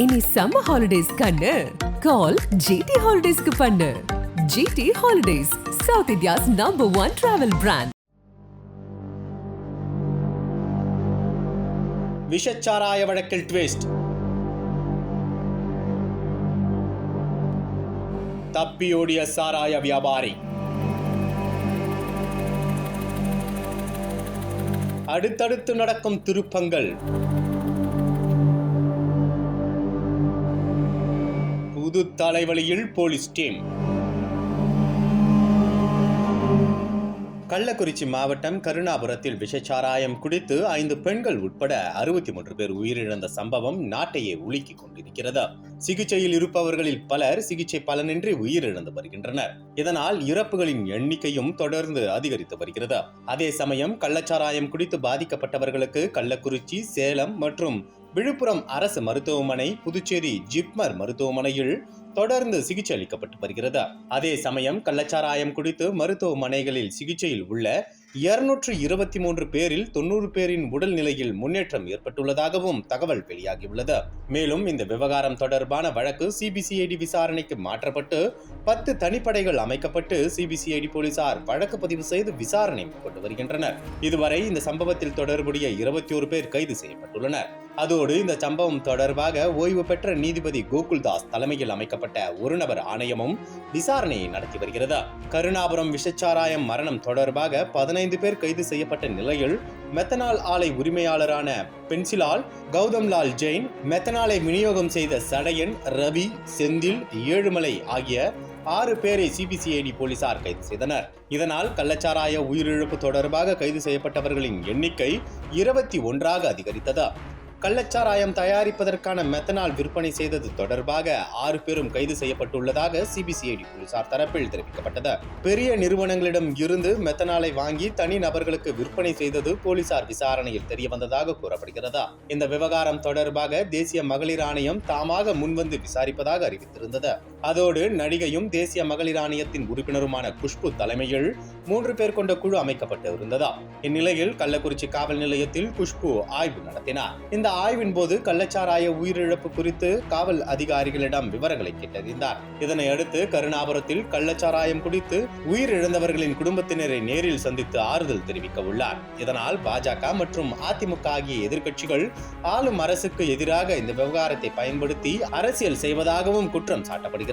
இனி summer holidays கண்ணு கால் GT ஹாலிடேஸ்க்கு பண்ணு. GT holidays, south India's #1 travel brand. விஷச்சாராய வழக்கில் ட்விஸ்ட். தப்பியோடிய சாராய வியாபாரி. அடுத்தடுத்து நடக்கும் திருப்பங்கள். புது தலைவலியில் போலீஸ் டீம். கள்ளக்குறிச்சி மாவட்டம் கருணாபுரத்தில் விஷச்சாராயம் குடித்து 5 பெண்கள் உட்பட 63 பேர் உயிரிழந்த சம்பவம் நாட்டையே உலுக்கிக் கொண்டிருக்கிறது. சிகிச்சையில் இருப்பவர்களில் பலர் சிகிச்சை பலனின்றி உயிரிழந்து வருகின்றனர். இதனால் இறப்புகளின் எண்ணிக்கையும் தொடர்ந்து அதிகரித்து வருகிறது. அதே சமயம் கள்ளச்சாராயம் குடித்து பாதிக்கப்பட்டவர்களுக்கு கள்ளக்குறிச்சி, சேலம் மற்றும் விழுப்புரம் அரசு மருத்துவமனை, புதுச்சேரி ஜிப்மர் மருத்துவமனையில் தொடர்ந்து சிகிச்சை அளிக்கப்பட்டு வருகிறது. அதே சமயம் கள்ளச்சாராயம் குடித்து மருத்துவமனைகளில் சிகிச்சையில் உள்ள 223 பேரில் 90 பேரின் உடல் நிலையில் முன்னேற்றம் ஏற்பட்டுள்ளதாகவும் தகவல் வெளியாகியுள்ளது. மேலும் இந்த விவகாரம் தொடர்பான வழக்கு சிபிசிஐடி விசாரணைக்கு மாற்றப்பட்டு 10 தனிப்படைகள் அமைக்கப்பட்டு சிபிசிஐடி போலீசார் வழக்கு பதிவு செய்து விசாரணை மேற்கொண்டு வருகின்றனர். இதுவரை இந்த சம்பவத்தில் தொடர்புடைய 21 பேர் கைது செய்யப்பட்டுள்ளனர். அதோடு இந்த சம்பவம் தொடர்பாக ஓய்வு பெற்ற நீதிபதி கோகுல்தாஸ் தலைமையில் அமைக்கப்பட்ட ஒரு நபர் ஆணையமும் விசாரணையை நடத்தி வருகிறது. கருணாபுரம் விஷச்சாராயம் மரணம் தொடர்பாக 15 பேர் கைது செய்யப்பட்ட நிலையில் மெத்தனால் ஆலை உரிமையாளரான பென்சிலால், கௌதம்லால் ஜெயின், மெத்தனாலை விநியோகம் செய்த சடையன், ரவி, செந்தில், ஏழுமலை ஆகிய 6 பேரை சிபிசிஐடி போலீசார் கைது செய்தனர். இதனால் கள்ளச்சாராய உயிரிழப்பு தொடர்பாக கைது செய்யப்பட்டவர்களின் எண்ணிக்கை 21ஆக அதிகரித்தது. கள்ளச்சாராயம் தயாரிப்பதற்கான மெத்தனால் விற்பனை செய்தது தொடர்பாக 6 பேரும் கைது செய்யப்பட்டுள்ளதாக சிபிசிஐடி போலீசார் தரப்பில் தெரிவிக்கப்பட்டது. பெரிய நிறுவனங்களிடம் இருந்து மெத்தனாலை வாங்கி தனி நபர்களுக்கு விற்பனை செய்தது போலீசார் விசாரணையில் தெரியவந்ததாக கூறப்படுகிறது. இந்த விவகாரம் தொடர்பாக தேசிய மகளிர் ஆணையம் தாமாக முன்வந்து விசாரிப்பதாக அறிவித்திருந்தது. அதோடு நடிகையும் தேசிய மகளிர் ஆணையத்தின் உறுப்பினருமான குஷ்பு தலைமையில் 3 பேர் கொண்ட குழு அமைக்கப்பட்டு இருந்ததா. இந்நிலையில் கள்ளக்குறிச்சி காவல் நிலையத்தில் குஷ்பு ஆய்வு நடத்தினார். இந்த ஆய்வின் போது கள்ளச்சாராய உயிரிழப்பு குறித்து காவல் அதிகாரிகளிடம் விவரங்களை கேட்டறிந்தார். இதனை அடுத்து கருணாபுரத்தில் கள்ளச்சாராயம் குடித்து உயிரிழந்தவர்களின் குடும்பத்தினரை நேரில் சந்தித்து ஆறுதல் தெரிவிக்க உள்ளார். இதனால் பாஜக மற்றும் அதிமுக ஆகிய எதிர்க்கட்சிகள் ஆளும் அரசுக்கு எதிராக இந்த விவகாரத்தை பயன்படுத்தி அரசியல் செய்வதாகவும் குற்றம் சாட்டப்படுகிறது.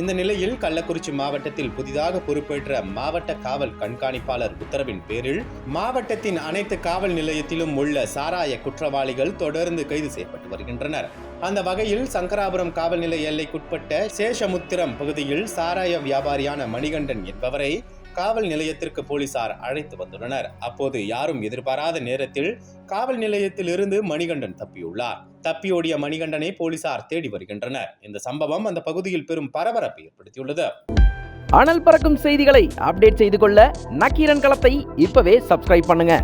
இந்த நிலையில் கள்ளக்குறிச்சி மாவட்டத்தில் புதிதாக பொறுப்பேற்ற மாவட்ட காவல் கண்காணிப்பாளர் உத்தரவின் பேரில் மாவட்டத்தின் அனைத்து காவல் நிலையத்திலும் உள்ள சாராய குற்றவாளிகள் தொடர்ந்து கைது செய்யப்பட்டு வருகின்றனர். அந்த வகையில் சங்கராபுரம் காவல் நிலைய எல்லைக்குட்பட்ட சேஷமுத்திரம் பகுதியில் சாராய வியாபாரியான மணிகண்டன் என்பவரை காவல் நிலையத்திற்கு போலீசார் அழைத்து வந்துள்ளனர். அப்போது யாரும் எதிர்பாராத நேரத்தில் காவல் நிலையத்தில் இருந்து மணிகண்டன் தப்பியுள்ளார். தப்பியோடிய மணிகண்டனை போலீசார் தேடி வருகின்றனர். இந்த சம்பவம் அந்த பகுதியில் பெரும் பரபரப்பை ஏற்படுத்தியுள்ளது. அனல் பறக்கும் செய்திகளை அப்டேட் செய்து கொள்ள நக்கீரன் களத்தை இப்பவே சப்ஸ்கிரைப் பண்ணுங்க.